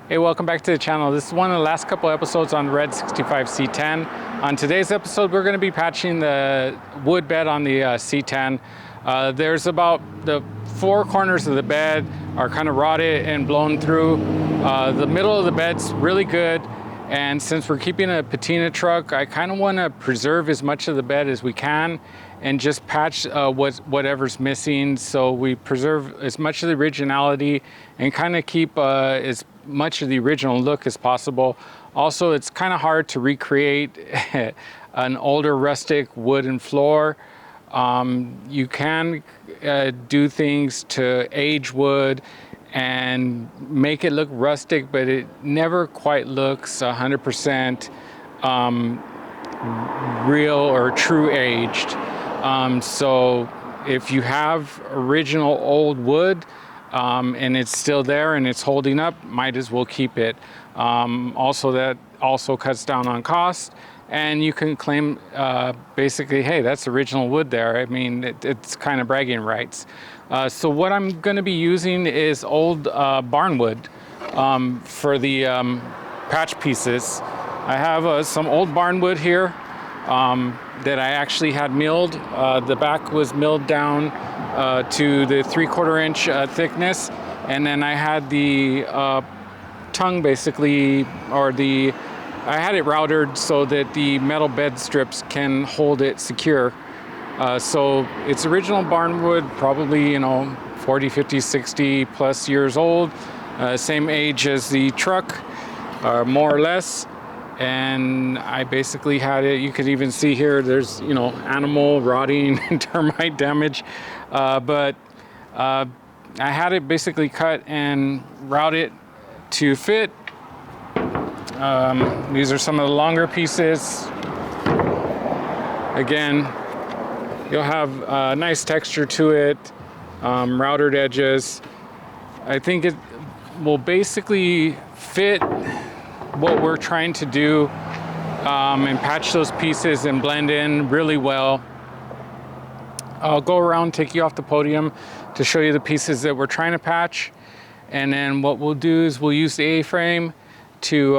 Hey, welcome back to the channel. This is one of the last couple episodes on the Red 65 C10. On today's episode, we're going to be patching the wood bed on the C10. There's about the four corners of the bed are kind of rotted and blown through. The middle of the bed's really good. And since we're keeping a patina truck, I kind of want to preserve as much of the bed as we can and just patch whatever's missing, so we preserve as much of the originality and kind of keep as much of the original look as possible. Also, it's kind of hard to recreate an older rustic wooden floor. You can do things to age wood and make it look rustic, but it never quite looks 100% real or true aged. So if you have original old wood and it's still there and it's holding up, might as well keep it. Also, that also cuts down on cost, and you can claim basically, hey, that's original wood there. I mean, it's kind of bragging rights. So what I'm going to be using is old Barnwood for the patch pieces. I have some old Barnwood here that I actually had milled. The back was milled down to the 3/4 inch thickness, and then I had the tongue basically, I had it routed so that the metal bed strips can hold it secure. So it's original Barnwood, probably 40, 50, 60 plus years old, same age as the truck, more or less. And I basically had it, you could even see here, there's animal rotting and termite damage, but I had it basically cut and routed to fit. These are some of the longer pieces. Again, you'll have a nice texture to it, routed edges. I think it will basically fit what we're trying to do and patch those pieces and blend in really well. I'll go around, take you off the podium to show you the pieces that we're trying to patch. And then what we'll do is we'll use the A-frame to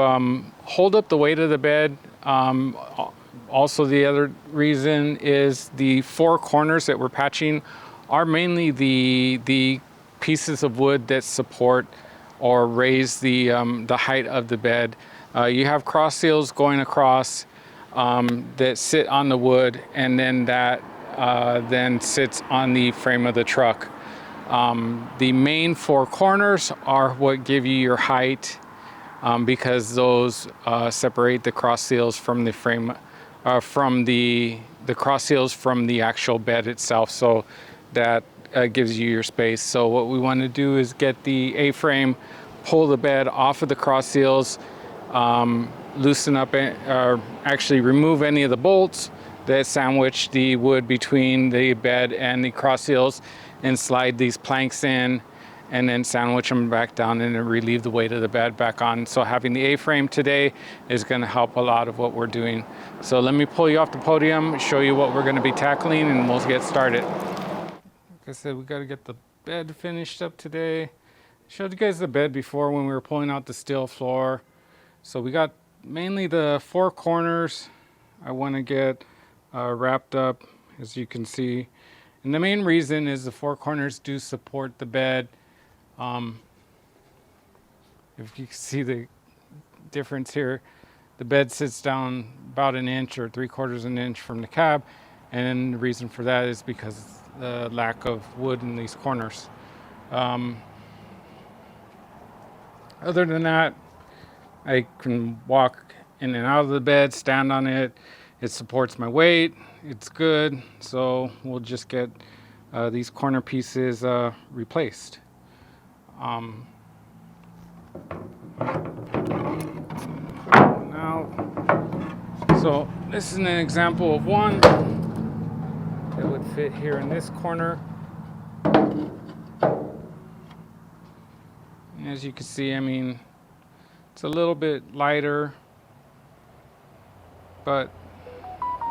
hold up the weight of the bed. Also, the other reason is the four corners that we're patching are mainly the pieces of wood that support or raise the height of the bed. You have cross seals going across that sit on the wood, and then that then sits on the frame of the truck. The main four corners are what give you your height, because those separate the cross seals from the frame, from the cross seals from the actual bed itself. So that gives you your space. So what we want to do is get the A-frame, pull the bed off of the cross seals, loosen up, or actually remove any of the bolts that sandwich the wood between the bed and the cross seals, and slide these planks in, and then sandwich them back down and then relieve the weight of the bed back on. So having the A-frame today is going to help a lot of what we're doing. So let me pull you off the podium, show you what we're going to be tackling, and we'll get started. Like I said, we got to get the bed finished up today. Showed you guys the bed before when we were pulling out the steel floor. So we got mainly the four corners I want to get wrapped up, as you can see. And the main reason is the four corners do support the bed. If you can see the difference here, the bed sits down about an inch or 3/4 an inch from the cab, and the reason for that is because the lack of wood in these corners. Other than that, I can walk in and out of the bed, stand on it. It supports my weight. It's good. So we'll just get these corner pieces replaced. So this is an example of one that would fit here in this corner. And as you can see, I mean, it's a little bit lighter, but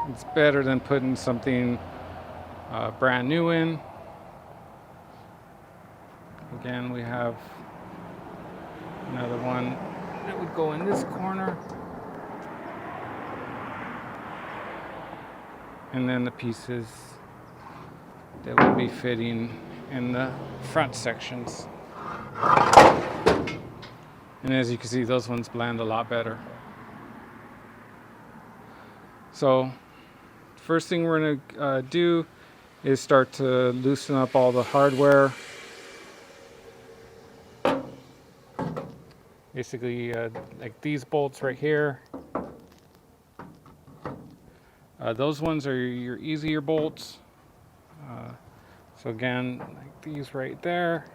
it's better than putting something brand new in. Again, we have another one that would go in this corner. And then the pieces that would be fitting in the front sections. And as you can see, those ones blend a lot better. So first thing we're gonna do is start to loosen up all the hardware. Basically, like these bolts right here. Those ones are your easier bolts. So again, like these right there.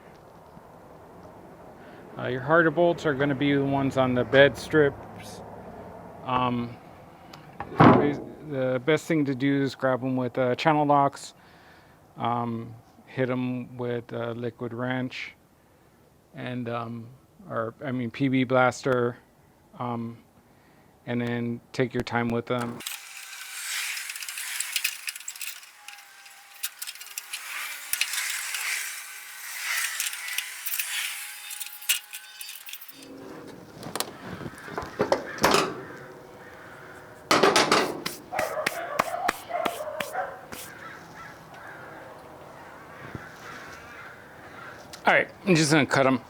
Your harder bolts are going to be the ones on the bed strips. The best thing to do is grab them with channel locks. Hit them with a liquid wrench, and PB blaster, and then take your time with them. All right, I'm just gonna cut them.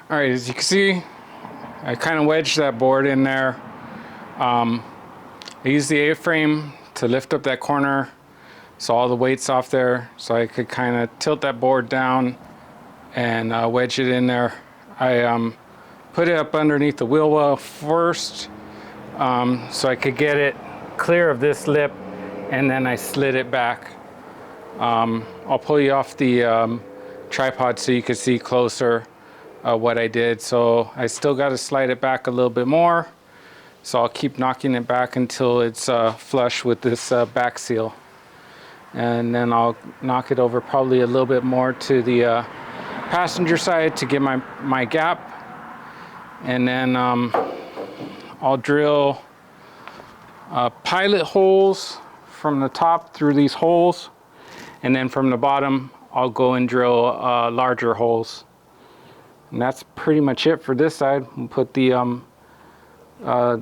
All right, as you can see, I kind of wedged that board in there. I used the A-frame to lift up that corner so all the weight's off there, so I could kind of tilt that board down and wedge it in there. I put it up underneath the wheel well first, so I could get it clear of this lip, and then I slid it back. I'll pull you off the tripod so you can see closer what I did. So I still got to slide it back a little bit more. So I'll keep knocking it back until it's flush with this back seal. And then I'll knock it over probably a little bit more to the passenger side to get my gap. And then I'll drill pilot holes from the top through these holes. And then from the bottom, I'll go and drill larger holes. And that's pretty much it for this side. We'll put the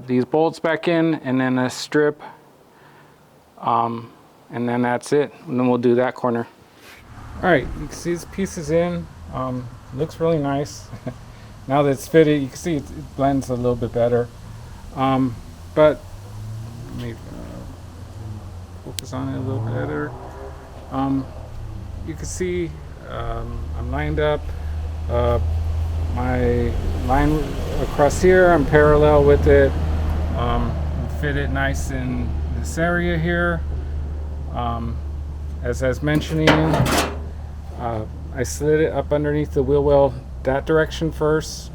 these bolts back in, and then a strip, and then that's it. And then we'll do that corner. All right, you can see this piece is in. Looks really nice. Now that it's fitted, you can see it blends a little bit better. But let me focus on it a little better. You can see I'm lined up. My line across here, I'm parallel with it. Fit it nice in this area here. As I was mentioning, I slid it up underneath the wheel well that direction first,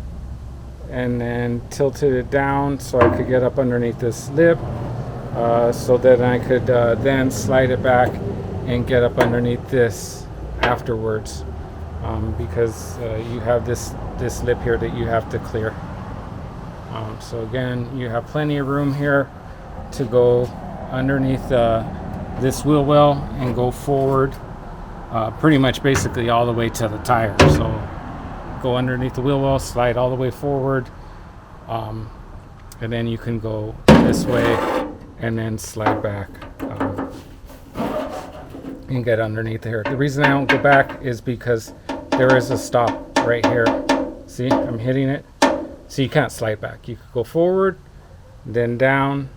and then tilted it down so I could get up underneath this lip, so that I could then slide it back and get up underneath this afterwards. because you have this lip here that you have to clear. So again, you have plenty of room here to go underneath this wheel well and go forward, pretty much basically all the way to the tire. So go underneath the wheel well, slide all the way forward, and then you can go this way and then slide back and get underneath here. The reason I don't go back is because there is a stop right here. See, I'm hitting it. So you can't slide back. You could go forward, then down,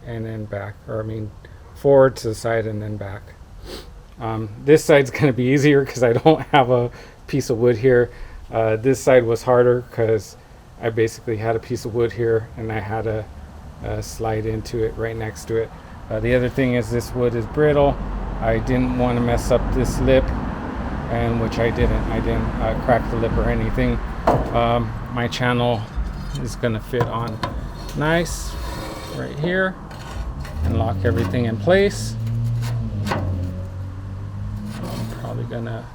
and then back. Or I mean, forward to the side and then back. This side's going to be easier because I don't have a piece of wood here. This side was harder because I basically had a piece of wood here and I had to slide into it right next to it. The other thing is this wood is brittle. I didn't want to mess up this lip, and which I didn't. I didn't crack the lip or anything. My channel is going to fit on nice right here and lock everything in place. I'm probably gonna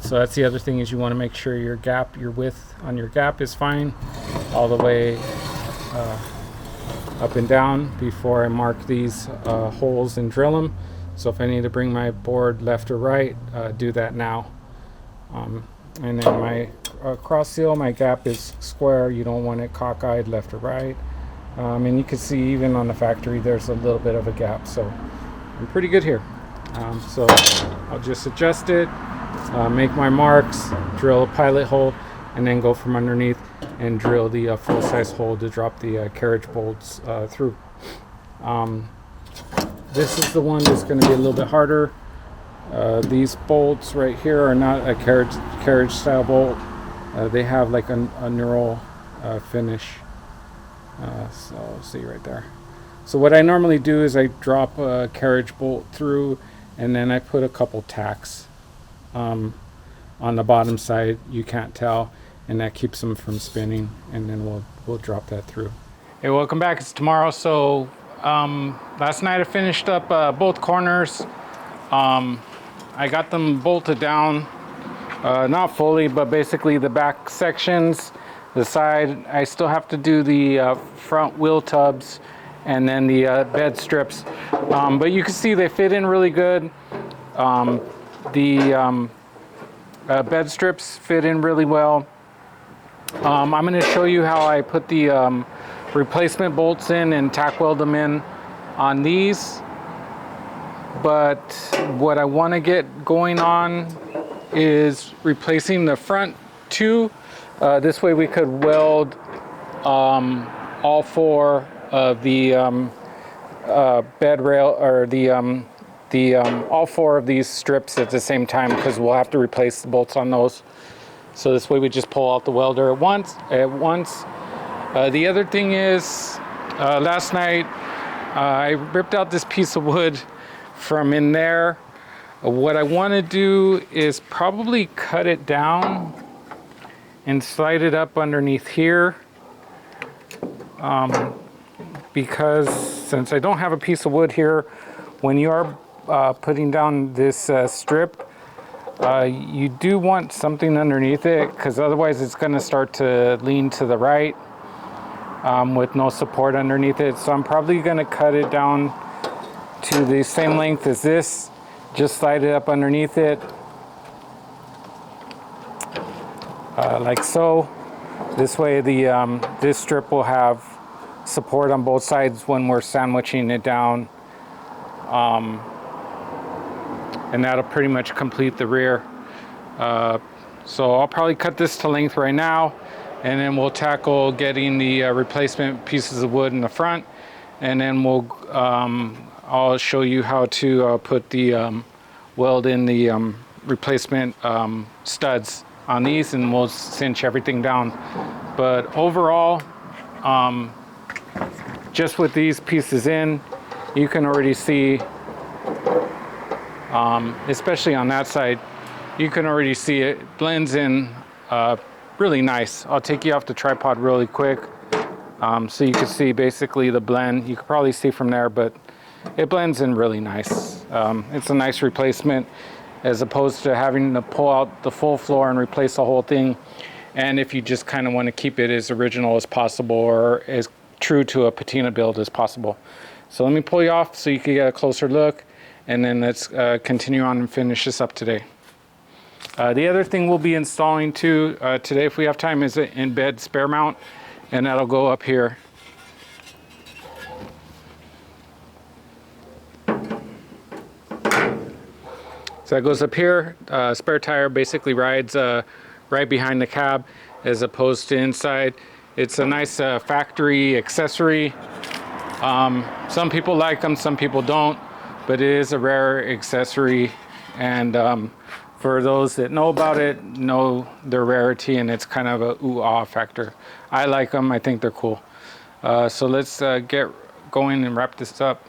so that's the other thing, is you want to make sure your gap, your width on your gap is fine all the way up and down before I mark these holes and drill them. So if I need to bring my board left or right, do that now. And then my cross seal, my gap is square. You don't want it cockeyed left or right. And you can see even on the factory there's a little bit of a gap, so I'm pretty good here. So I'll just adjust it, make my marks, drill a pilot hole, and then go from underneath and drill the full-size hole to drop the carriage bolts through. This is the one that's going to be a little bit harder. These bolts right here are not a carriage style bolt. They have like a knurl finish. So see right there. So what I normally do is I drop a carriage bolt through, and then I put a couple tacks on the bottom side. You can't tell, and that keeps them from spinning. And then we'll drop that through. Hey, welcome back. It's tomorrow. So last night I finished up both corners. I got them bolted down, not fully, but basically the back sections, the side. I still have to do the front wheel tubs and then the bed strips, but you can see they fit in really good. The bed strips fit in really well. I'm going to show you how I put the replacement bolts in and tack weld them in on these. But what I want to get going on is replacing the front two. This way we could weld all four of the bed rail, or the all four of these strips at the same time, because we'll have to replace the bolts on those. So this way we just pull out the welder at once. The other thing is, last night I ripped out this piece of wood from in there. What I want to do is probably cut it down and slide it up underneath here, because since I don't have a piece of wood here, when you are putting down this strip, you do want something underneath it, because otherwise it's going to start to lean to the right with no support underneath it. So I'm probably going to cut it down to the same length as this, just slide it up underneath it, like so. This way this strip will have support on both sides when we're sandwiching it down, and that'll pretty much complete the rear. So I'll probably cut this to length right now, and then we'll tackle getting the replacement pieces of wood in the front, and then I'll show you how to put the weld in the replacement studs on these, and we'll cinch everything down. But overall, just with these pieces in, you can already see, especially on that side, you can already see it blends in really nice. I'll take you off the tripod really quick, so you can see basically the blend. You can probably see from there, but it blends in really nice. It's a nice replacement. as opposed to having to pull out the full floor and replace the whole thing. And if you just kind of want to keep it as original as possible or as true to a patina build as possible. So let me pull you off so you can get a closer look, and then let's continue on and finish this up today. The other thing we'll be installing too today, if we have time, is an in-bed spare mount, and that'll go up here. So that goes up here. Spare tire basically rides right behind the cab as opposed to inside. It's a nice factory accessory. Some people like them, some people don't, but it is a rare accessory, and for those that know about it, know their rarity, and it's kind of a ooh-ah factor. I like them, I think they're cool. So let's get going and wrap this up.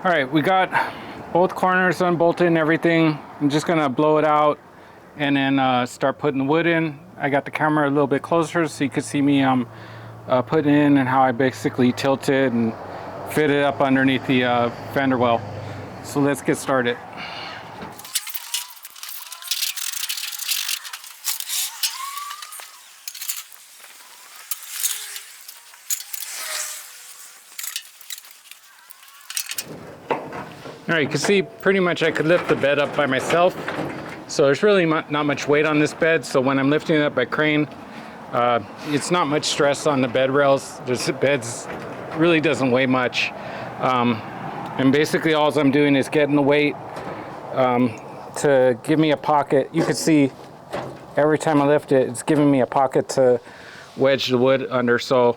All right, we got both corners unbolted and everything. I'm just gonna blow it out and then start putting the wood in. I got the camera a little bit closer so you could see me putting in and how I basically tilt it and fit it up underneath the fender well. So let's get started. All right, you can see pretty much I could lift the bed up by myself. So there's really not much weight on this bed. So when I'm lifting it up by crane, it's not much stress on the bed rails. The beds really doesn't weigh much. And basically all I'm doing is getting the weight to give me a pocket. You can see every time I lift it, it's giving me a pocket to wedge the wood under. So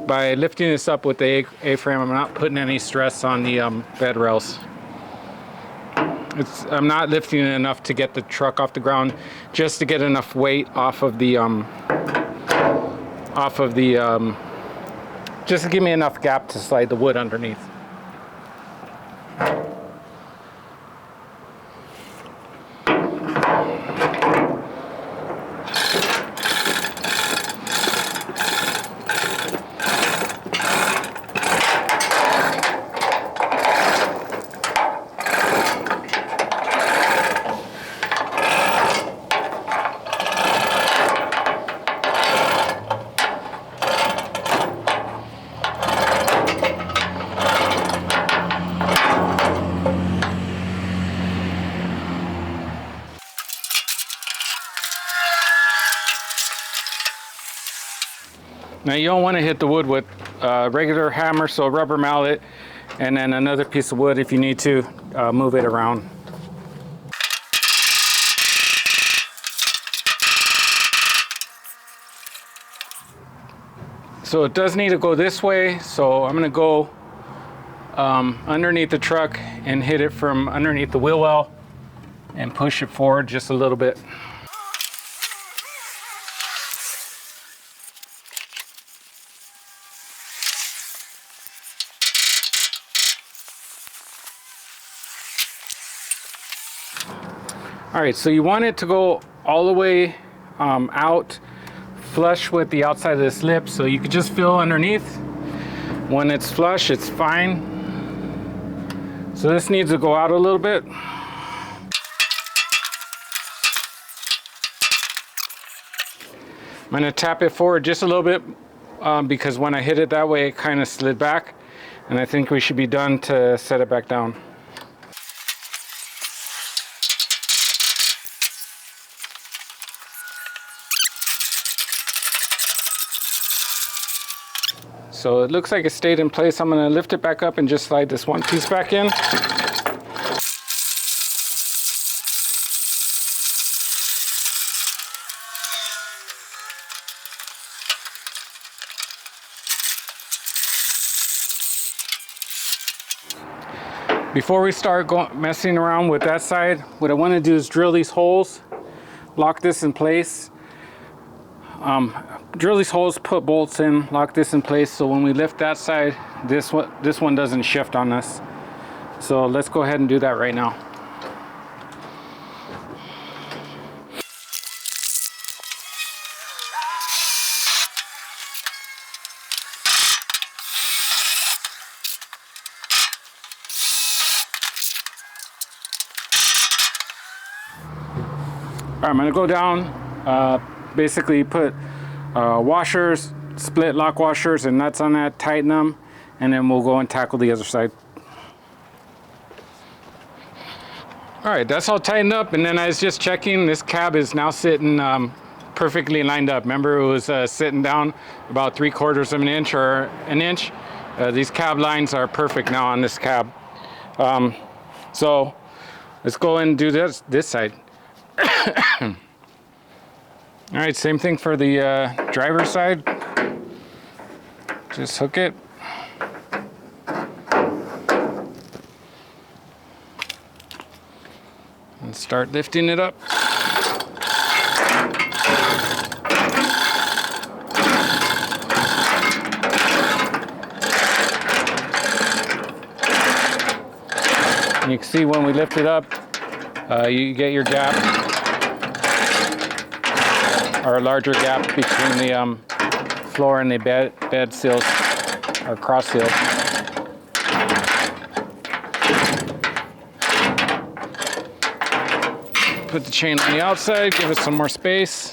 by lifting this up with the A-frame, I'm not putting any stress on the bed rails. I'm not lifting it enough to get the truck off the ground, just to get enough weight off of the just to give me enough gap to slide the wood underneath. Now you don't want to hit the wood with a regular hammer, so a rubber mallet, and then another piece of wood if you need to move it around. So it does need to go this way, so I'm going to go underneath the truck and hit it from underneath the wheel well and push it forward just a little bit. All right, so you want it to go all the way out, flush with the outside of this lip, so you could just feel underneath. When it's flush, it's fine. So this needs to go out a little bit. I'm gonna tap it forward just a little bit because when I hit it that way, it kind of slid back, and I think we should be done to set it back down. So it looks like it stayed in place. I'm going to lift it back up and just slide this one piece back in. Before we start messing around with that side, what I want to do is drill these holes, lock this in place. Drill these holes, put bolts in, lock this in place, so when we lift that side, this one doesn't shift on us. So let's go ahead and do that right now. All right, I'm gonna go down, basically put washers, split lock washers and nuts on that, tighten them, and then we'll go and tackle the other side. All right, that's all tightened up, and then I was just checking, this cab is now sitting perfectly lined up. Remember, it was sitting down about 3/4 of an inch or an inch. These cab lines are perfect now on this cab. So let's go and do this side. All right, same thing for the driver's side. Just hook it. And start lifting it up. And you can see when we lift it up, you get your gap, or a larger gap between the floor and the bed seals, or cross seals. Put the chain on the outside, give it some more space.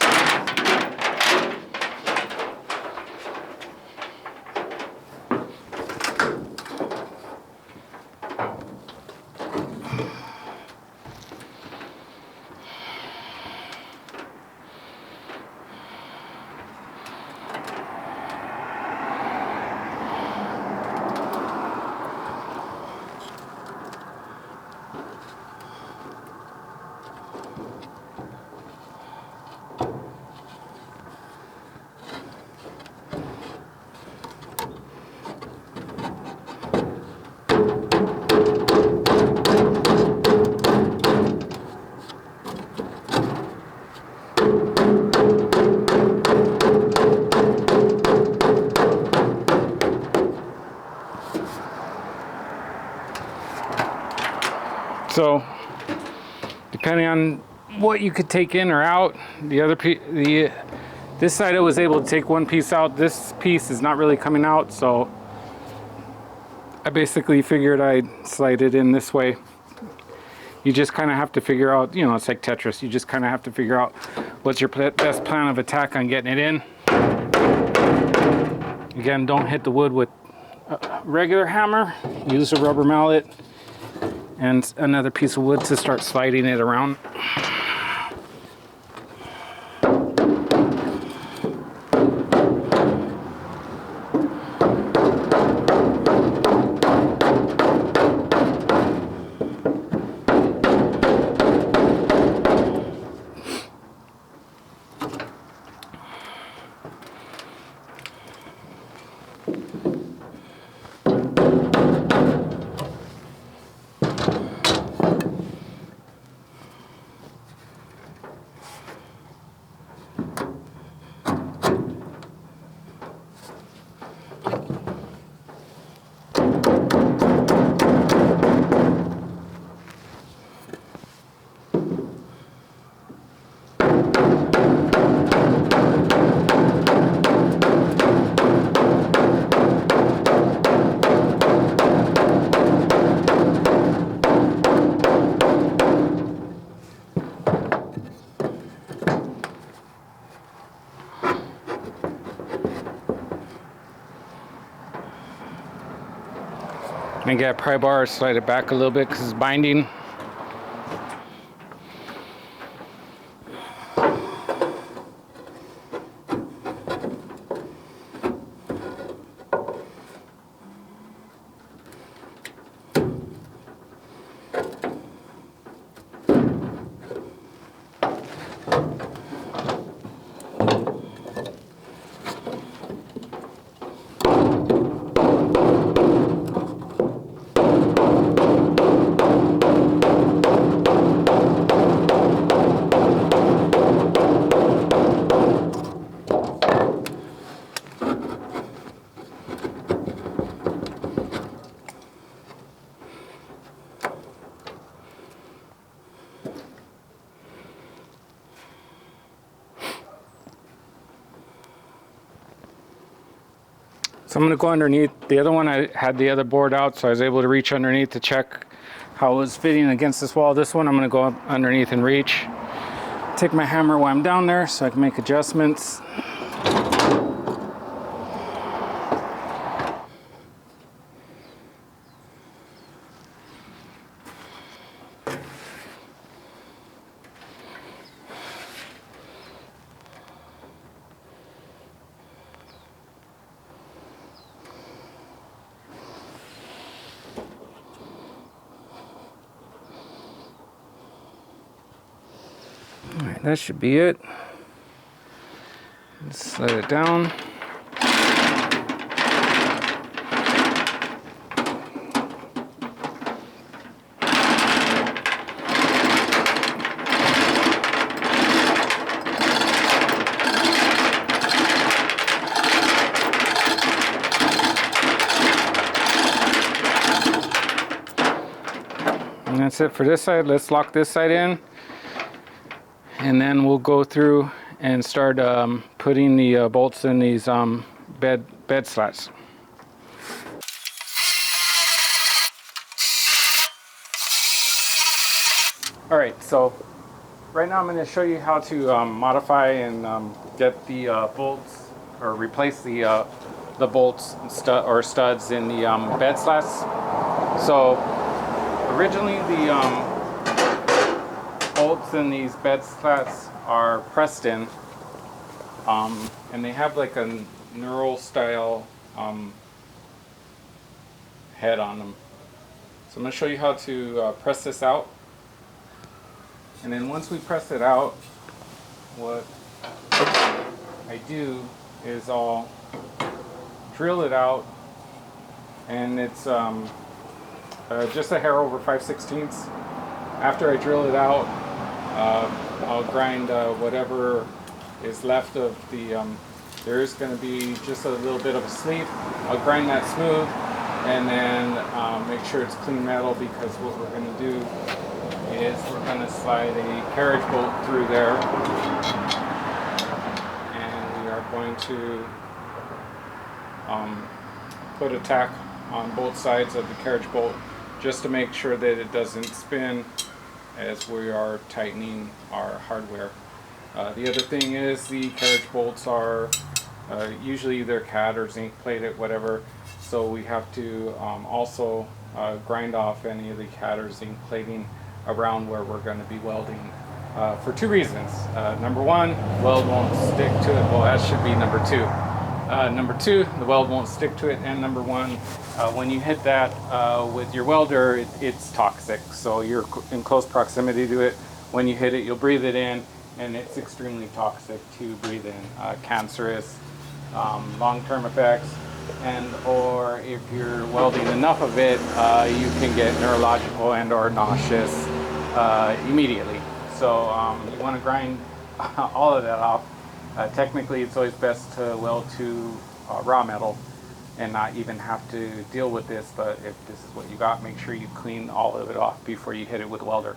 So, depending on what you could take in or out, this side I was able to take one piece out. This piece is not really coming out, so I basically figured I'd slide it in this way. You just kind of have to figure out, you know, it's like Tetris. You just kind of have to figure out what's your best plan of attack on getting it in. Again, don't hit the wood with a regular hammer. Use a rubber mallet and another piece of wood to start sliding it around. And get a pry bar, slide it back a little bit because it's binding. So I'm going to go underneath. The other one, I had the other board out, so I was able to reach underneath to check how it was fitting against this wall. This one, I'm going to go up underneath and reach. Take my hammer while I'm down there so I can make adjustments. Alright, that should be it. Let's let it down. And that's it for this side. Let's lock this side in. And then we'll go through and start putting the bolts in these bed slats. All right, so right now I'm going to show you how to modify and get the bolts, or replace the bolts or studs in the bed slats. So originally the bolts in these bed slats are pressed in, and they have like a knurl style head on them. So I'm going to show you how to press this out. And then once we press it out, what I do is I'll drill it out, and it's just a hair over 5/16. After I drill it out, I'll grind whatever is left of the, there is going to be just a little bit of a sleeve. I'll grind that smooth, and then make sure it's clean metal, because what we're going to do is we're going to slide a carriage bolt through there, and we are going to put a tack on both sides of the carriage bolt just to make sure that it doesn't spin as we are tightening our hardware. The other thing is the carriage bolts are usually either CAD or zinc plated, whatever, so we have to also grind off any of the CAD or zinc plating around where we're going to be welding for two reasons. Number one, weld won't stick to it. Well, that should be number two. Number two, the weld won't stick to it, and number one, when you hit that with your welder, it's toxic, so you're in close proximity to it. When you hit it, you'll breathe it in, and it's extremely toxic to breathe in. Cancerous, long-term effects. and or if you're welding enough of it, you can get neurological and or nauseous immediately. So you want to grind all of that off. Technically, it's always best to weld to raw metal and not even have to deal with this, but if this is what you got, make sure you clean all of it off before you hit it with welder.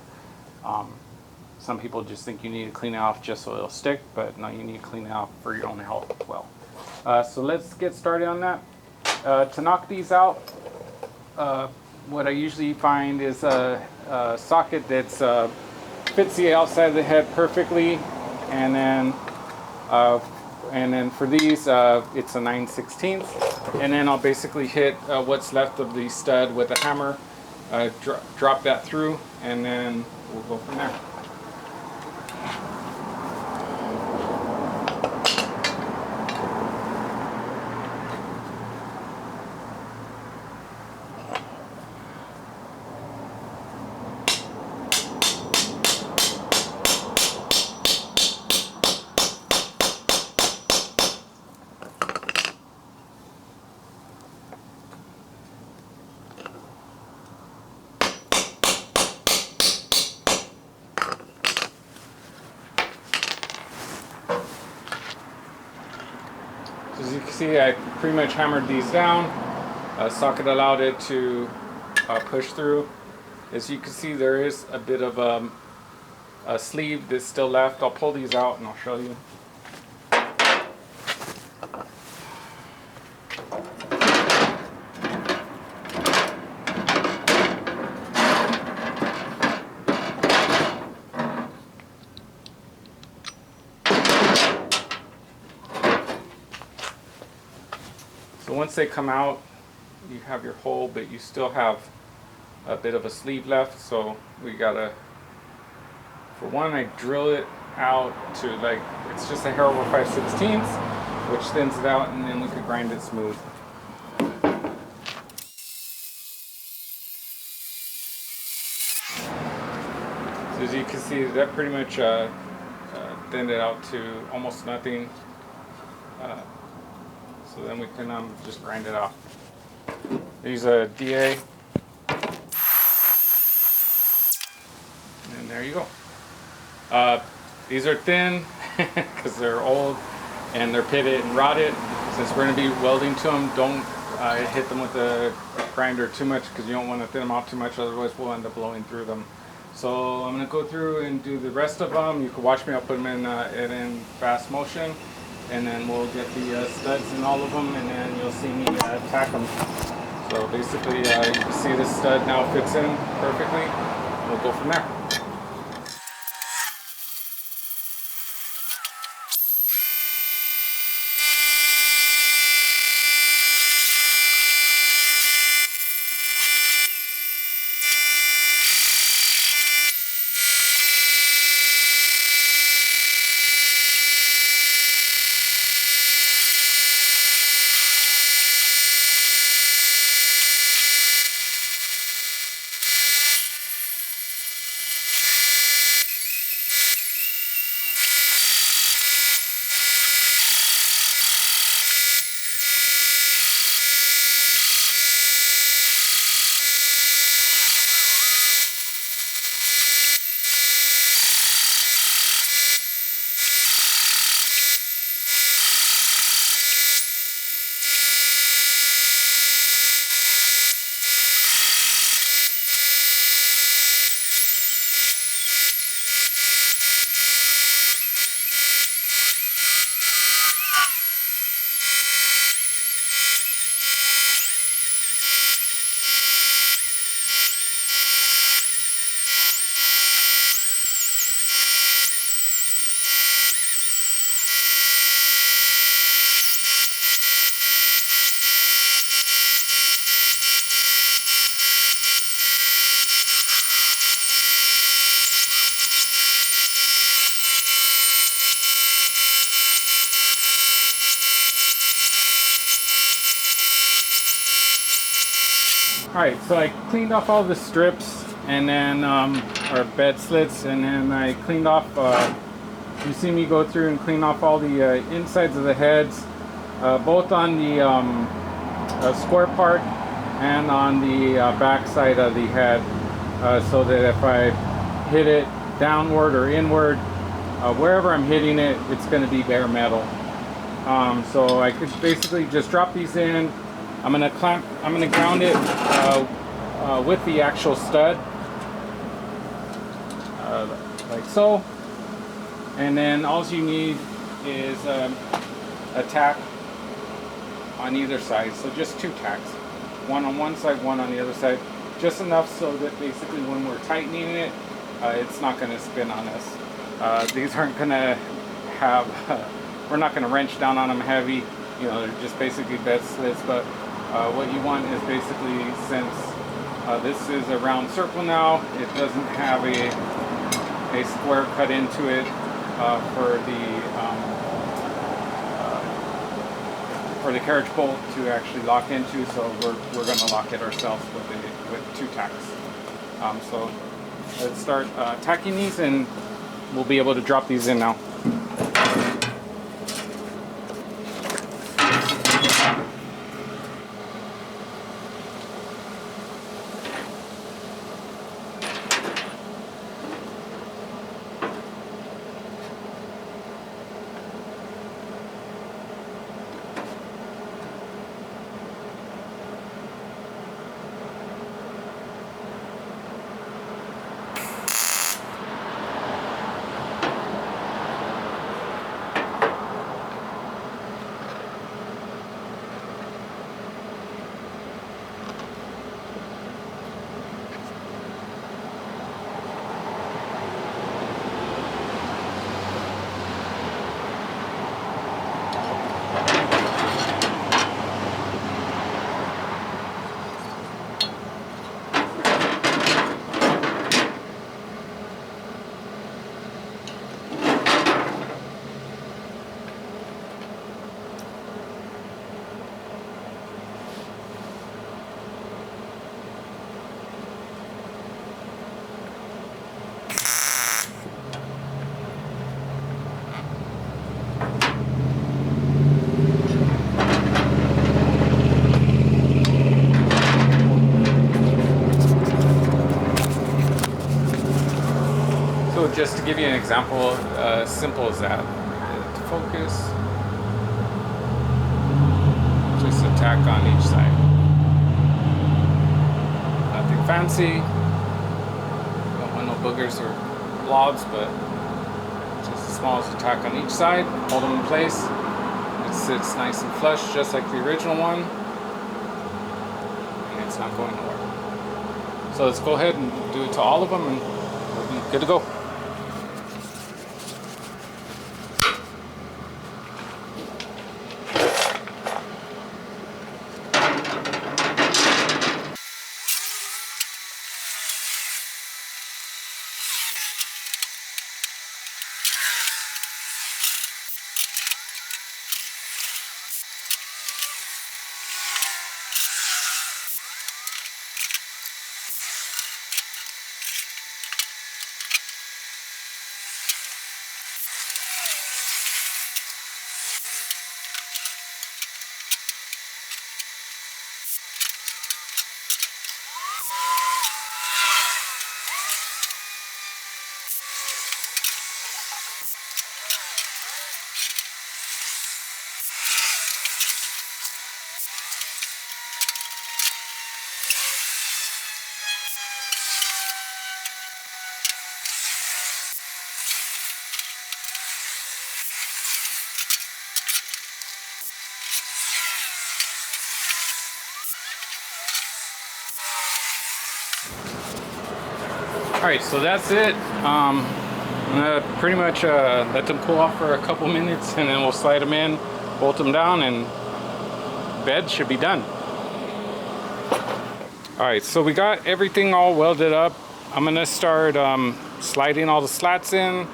Some people just think you need to clean it off just so it'll stick, but no, you need to clean it off for your own health as well. So let's get started on that. To knock these out, what I usually find is a socket that's fits the outside of the head perfectly, and then for these, it's a 9/16, and then I'll basically hit what's left of the stud with a hammer, drop that through, and then we'll go from there. As you can see, I pretty much hammered these down. Socket allowed it to push through. As you can see, there is a bit of a sleeve that's still left. I'll pull these out and I'll show you. So once they come out, you have your hole, but you still have a bit of a sleeve left. So we gotta, for one, I drill it out to like, it's just a hair over 5/16, which thins it out, and then we could grind it smooth. So as you can see, that pretty much thinned it out to almost nothing. So then we can just grind it off. Use a DA. And there you go. These are thin because they're old and they're pitted and rotted. Since we're going to be welding to them, don't hit them with a grinder too much because you don't want to thin them out too much, otherwise we'll end up blowing through them. So I'm going to go through and do the rest of them. You can watch me, I'll put them in fast motion. And then we'll get the studs in all of them, and then you'll see me tack them. So basically, you can see this stud now fits in perfectly. We'll go from there. Alright, so I cleaned off all the strips and then, or bed slits, and then I cleaned off, you see me go through and clean off all the insides of the heads, both on the square part and on the back side of the head, so that if I hit it downward or inward, wherever I'm hitting it, it's going to be bare metal. So I could basically just drop these in. I'm going to ground it with the actual stud, like so. And then all you need is a tack on either side. So just 2 tacks, one on one side, one on the other side, just enough so that basically when we're tightening it, it's not going to spin on us. These aren't going to have, we're not going to wrench down on them heavy. You know, they're just basically bed slits. But what you want is basically, since this is a round circle now, it doesn't have a square cut into it for the carriage bolt to actually lock into. So we're going to lock it ourselves with 2 tacks. So let's start tacking these, and we'll be able to drop these in now. Just to give you an example, simple as that. To focus, just a tack on each side. Nothing fancy. Don't want no boogers or blobs, but just as small as a tack on each side. Hold them in place. It sits nice and flush, just like the original one, and it's not going nowhere. So let's go ahead and do it to all of them, and we'll be good to go. Alright, so that's it. I'm gonna pretty much let them cool off for a couple minutes, and then we'll slide them in, bolt them down, and bed should be done. Alright, so we got everything all welded up. I'm gonna start sliding all the slats in,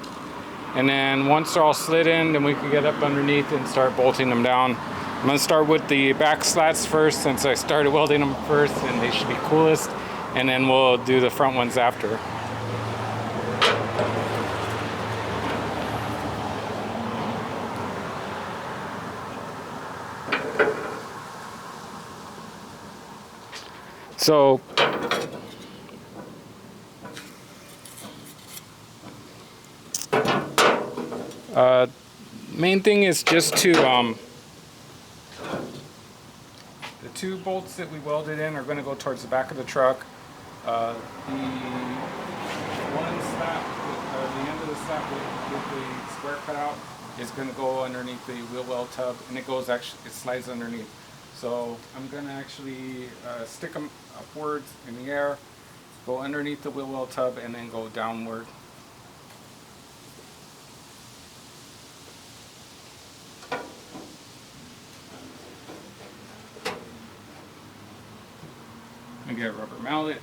and then once they're all slid in, then we can get up underneath and start bolting them down. I'm gonna start with the back slats first, since I started welding them first and they should be coolest, and then we'll do the front ones after. So main thing is just to the 2 bolts that we welded in are going to go towards the back of the truck. The one slat, the end of the slat with the square cut out is going to go underneath the wheel well tub, and it slides underneath. So I'm going to actually stick them upwards in the air, go underneath the wheel well tub, and then go downward. I get a rubber mallet.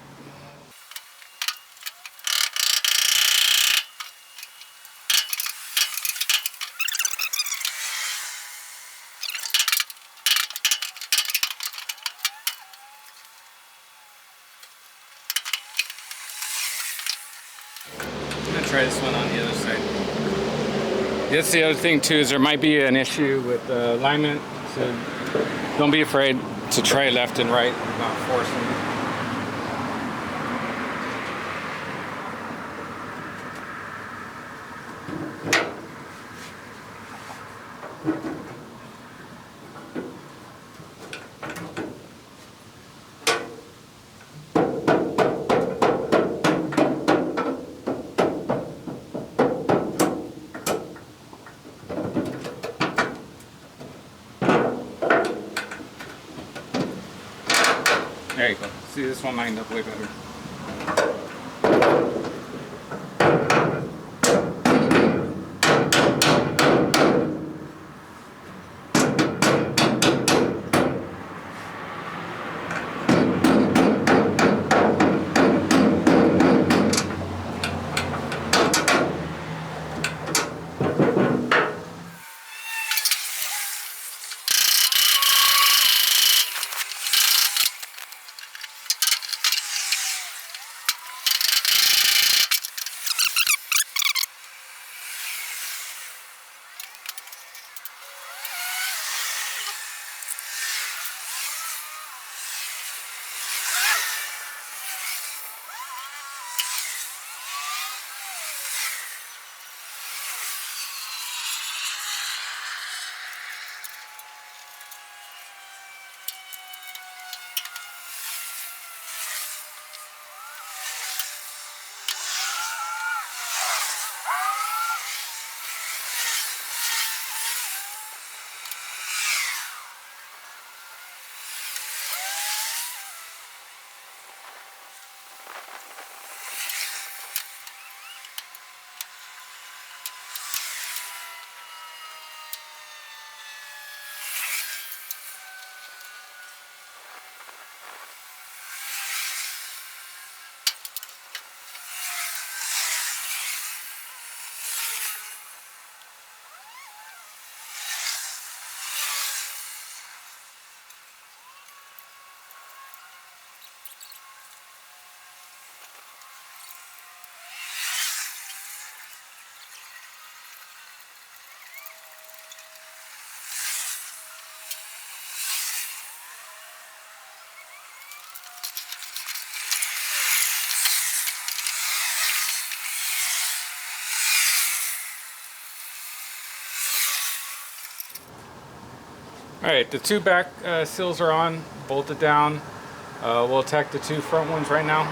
I'm gonna try this one on the other side. That's the other thing too, is there might be an issue with alignment, so don't be afraid to try left and right, not forcing. There you go. See, this one lined up way better. All right, the 2 back seals are on, bolted down. We'll attack the 2 front ones right now.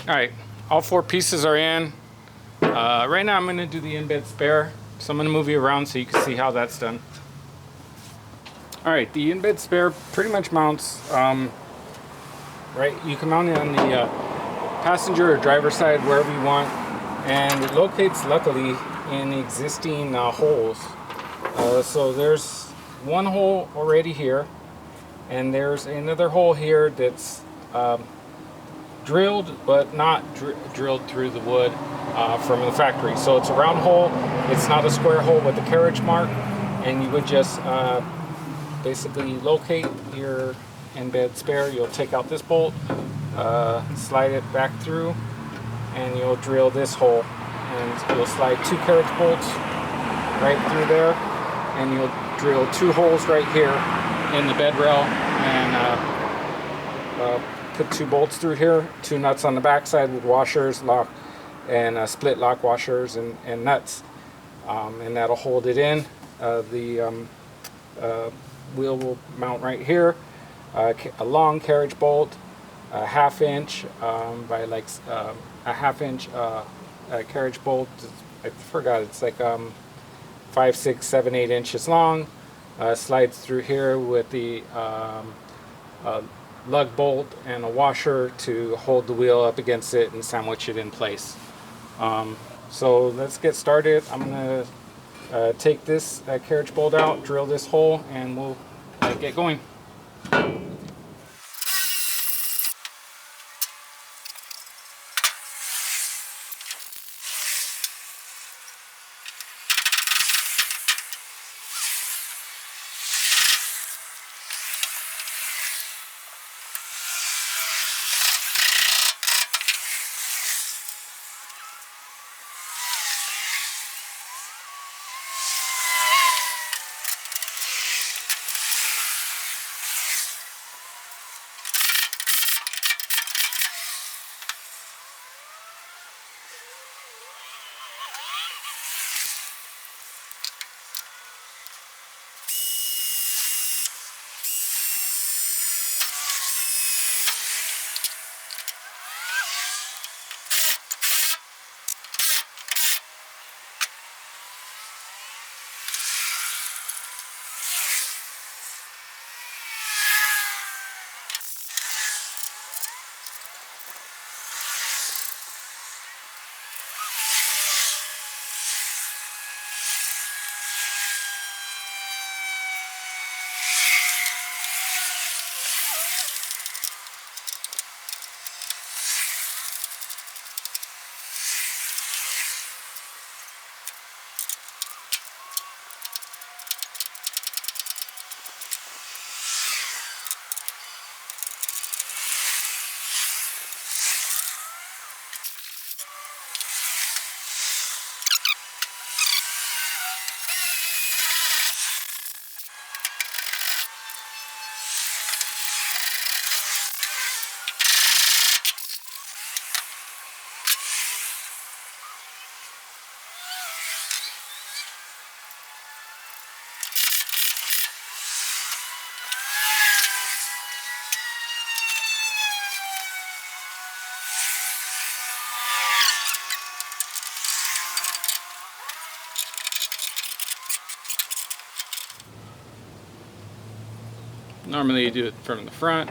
All right, all 4 pieces are in. Right now I'm gonna do the in-bed spare. So I'm gonna move you around so you can see how that's done. All right, the in-bed spare pretty much mounts, right, you can mount it on the passenger or driver side, wherever you want. And it locates, luckily, in existing holes. So there's one hole already here, and there's another hole here that's drilled, but not drilled through the wood from the factory. So it's a round hole. It's not a square hole with a carriage mark, and you would just basically locate your in-bed spare. You'll take out this bolt, slide it back through, and you'll drill this hole, and you'll slide 2 carriage bolts right through there, and you'll drill 2 holes right here in the bed rail, and put 2 bolts through here, 2 nuts on the back side with washers, lock, and split lock washers and nuts, and that'll hold it in. The wheel will mount right here. A long carriage bolt, a 1/2 inch by like a 1/2 inch carriage bolt. I forgot, it's like 5, 6, 7, 8 inches long. Slides through here with the lug bolt and a washer to hold the wheel up against it and sandwich it in place. So let's get started. I'm gonna take this carriage bolt out, drill this hole, and we'll get going. Normally you do it from the front.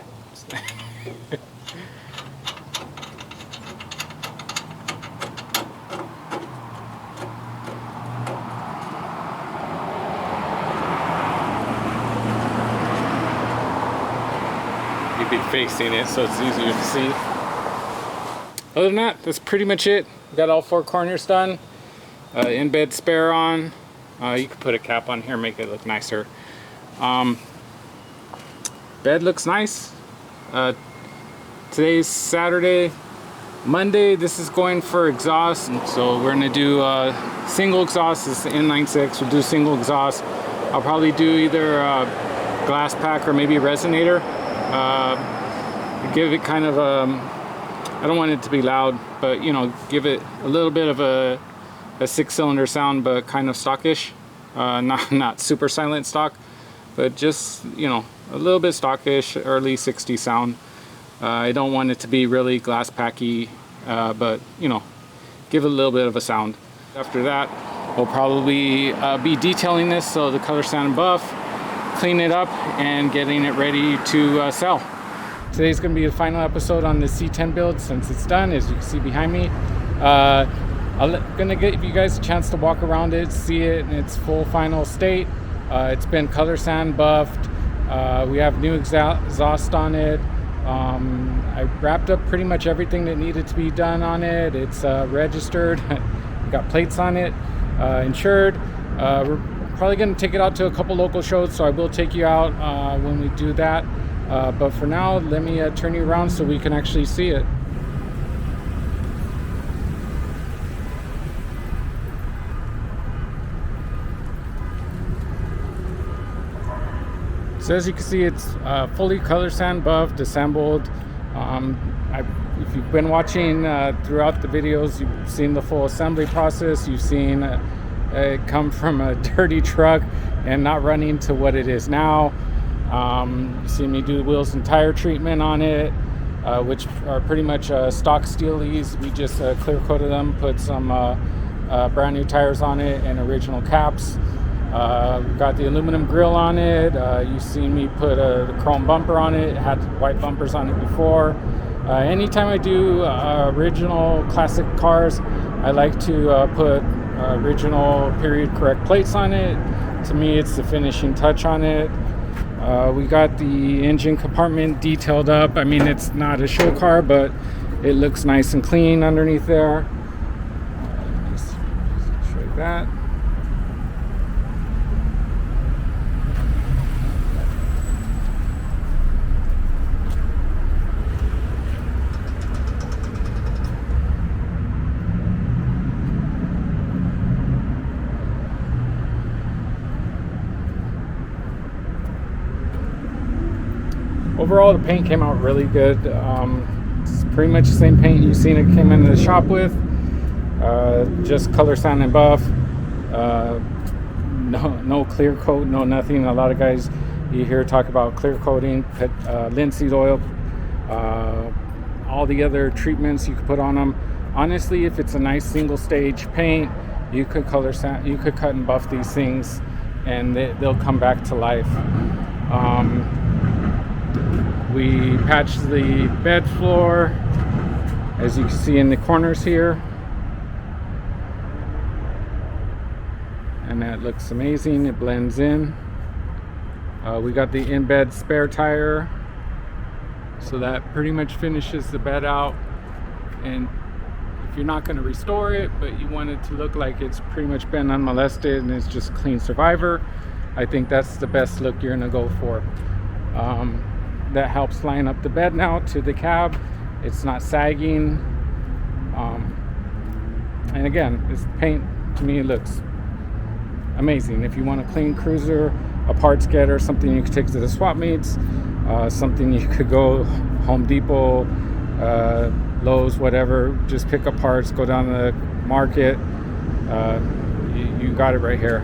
You'd be facing it so it's easier to see. Other than that, that's pretty much it. Got all 4 corners done. In-bed spare on. You could put a cap on here, make it look nicer. Bed looks nice. Today's Saturday. Monday, this is going for exhaust, and so we're gonna do single exhaust. This is the N96. We'll do single exhaust. I'll probably do either glass pack or maybe resonator. Give it kind of I don't want it to be loud, but you know, give it a little bit of a 6-cylinder sound, but kind of stockish. Not super silent stock, but just, you know, a little bit stockish, early 60s sound. I don't want it to be really glass packy, but you know, give it a little bit of a sound. After that, we'll probably be detailing this, so the color sand and buff, clean it up, and getting it ready to sell. Today's going to be the final episode on the C10 build since it's done, as you can see behind me. I'm gonna give you guys a chance to walk around it, see it in its full final state. It's been color sand buffed. We have new exhaust on it. I wrapped up pretty much everything that needed to be done on it. It's registered. We got plates on it, insured. We're probably going to take it out to a couple local shows, so I will take you out when we do that. But for now, let me turn you around so we can actually see it. So as you can see, it's fully color sand buffed, assembled. If you've been watching throughout the videos, you've seen the full assembly process. You've seen it come from a dirty truck and not running to what it is now. You see me do wheels and tire treatment on it, which are pretty much stock steelies. We just clear coated them, put some brand new tires on it and original caps. We've got the aluminum grill on it. You've seen me put a chrome bumper on it. It had white bumpers on it before. Anytime I do original classic cars, I like to put original period correct plates on it. To me, it's the finishing touch on it. We got the engine compartment detailed up. I mean, it's not a show car, but it looks nice and clean underneath there. Just show you that. Overall, the paint came out really good. It's pretty much the same paint you've seen it came into the shop with. Just color sand and buff. No clear coat, no nothing. A lot of guys you hear talk about clear coating, put linseed oil, all the other treatments you could put on them. Honestly, if it's a nice single stage paint, you could color sand, you could cut and buff these things, and they'll come back to life. We patched the bed floor, as you can see in the corners here, and that looks amazing. It blends in. We got the in-bed spare tire, so that pretty much finishes the bed out. And if you're not going to restore it, but you want it to look like it's pretty much been unmolested and it's just clean survivor, I think that's the best look you're going to go for. That helps line up the bed now to the cab. It's not sagging. And again, this paint to me looks amazing. If you want a clean cruiser, a parts getter, something you could take to the swap meets, something you could go Home Depot, Lowe's, whatever, just pick up parts, go down to the market. You got it right here.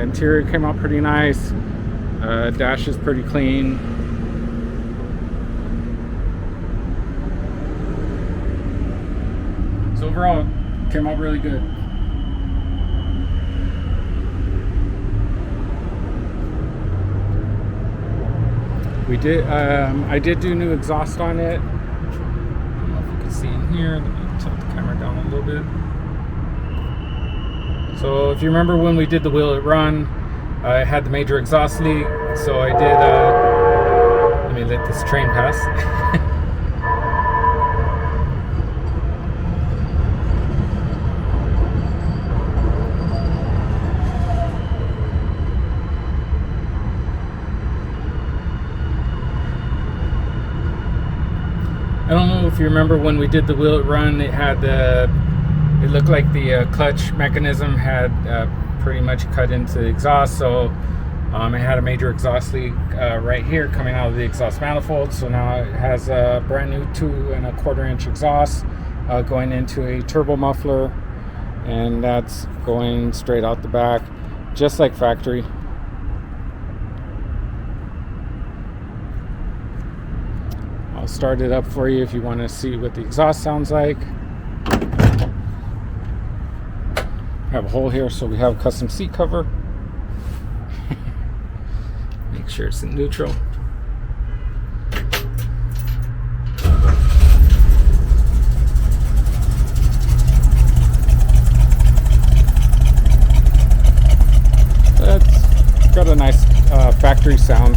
Interior came out pretty nice. Dash is pretty clean. So overall, came out really good. We did. I did do new exhaust on it. I don't know if you can see in here. Let me tilt the camera down a little bit. So if you remember when we did the Will It Run, I had the major exhaust leak. So I did. Let me let this train pass. I don't know if you remember when we did the Will It Run, it had it looked like the clutch mechanism had pretty much cut into the exhaust, so it had a major exhaust leak right here coming out of the exhaust manifold. So now it has a brand new 2¼ inch exhaust going into a turbo muffler, and that's going straight out the back, just like factory. I'll start it up for you if you want to see what the exhaust sounds like. Have a hole here, so we have a custom seat cover. Make sure it's in neutral. That's got a nice factory sound.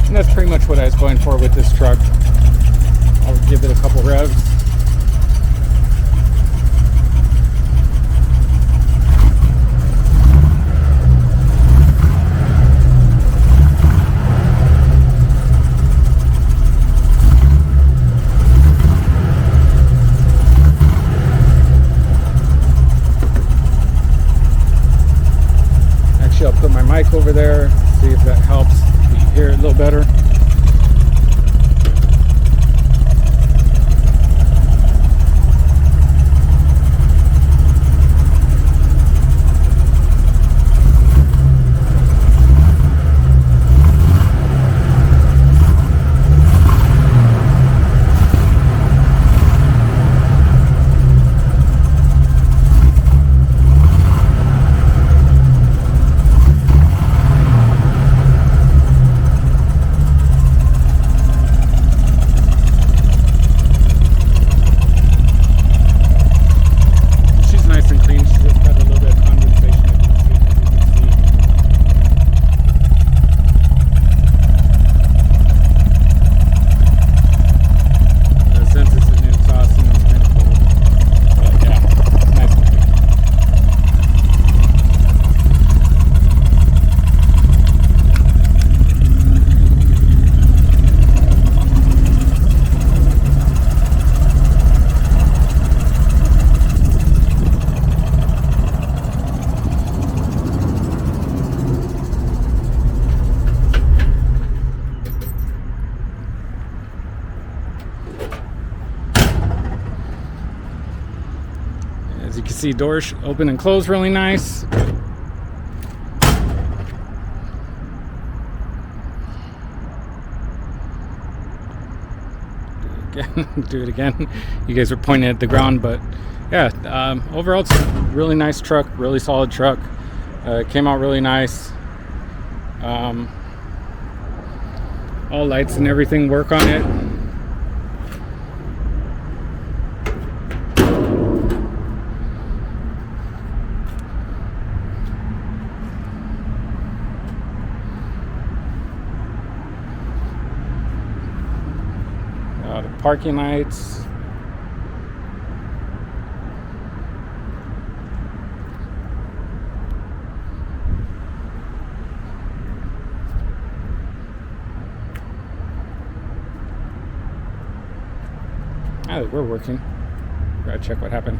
And that's pretty much what I was going for with this truck. I'll give it a couple revs. Actually, I'll put my mic over there, see if that helps. Hear it a little better. As you can see, doors open and close really nice. Do it again. You guys are pointing at the ground, but yeah, overall it's a really nice truck, really solid truck. It came out really nice. All lights and everything work on it. The parking lights. Oh, we're working. Gotta check what happened.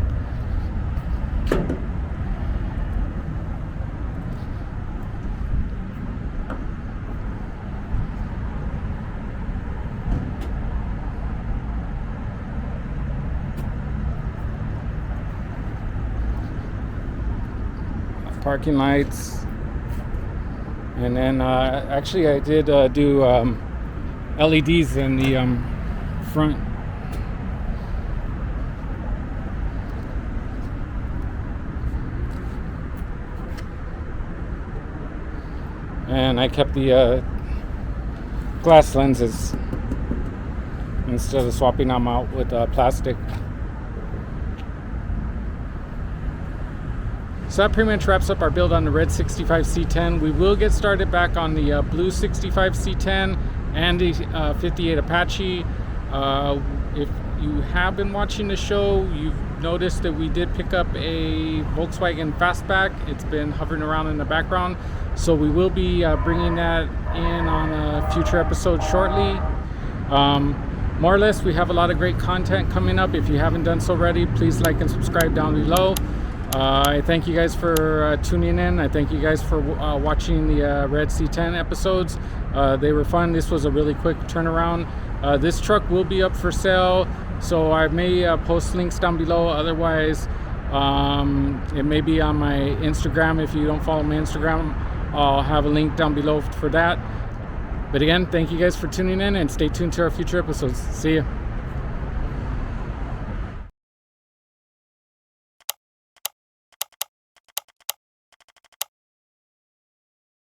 Parking lights, and then actually I did do LEDs in the front. and I kept the glass lenses instead of swapping them out with plastic. So that pretty much wraps up our build on the red 65 C10. We will get started back on the blue 65 C10 and the 58 Apache. If you have been watching the show, you've noticed that we did pick up a Volkswagen Fastback. It's been hovering around in the background, so we will be bringing that in on a future episode shortly. More or less, we have a lot of great content coming up. If you haven't done so already, please like and subscribe down below. I thank you guys for tuning in. I thank you guys for watching the red C10 episodes. They were fun. This was a really quick turnaround. This truck will be up for sale, so I may post links down below. Otherwise, it may be on my Instagram. If you don't follow my Instagram, I'll have a link down below for that. But again, thank you guys for tuning in, and stay tuned to our future episodes. See ya.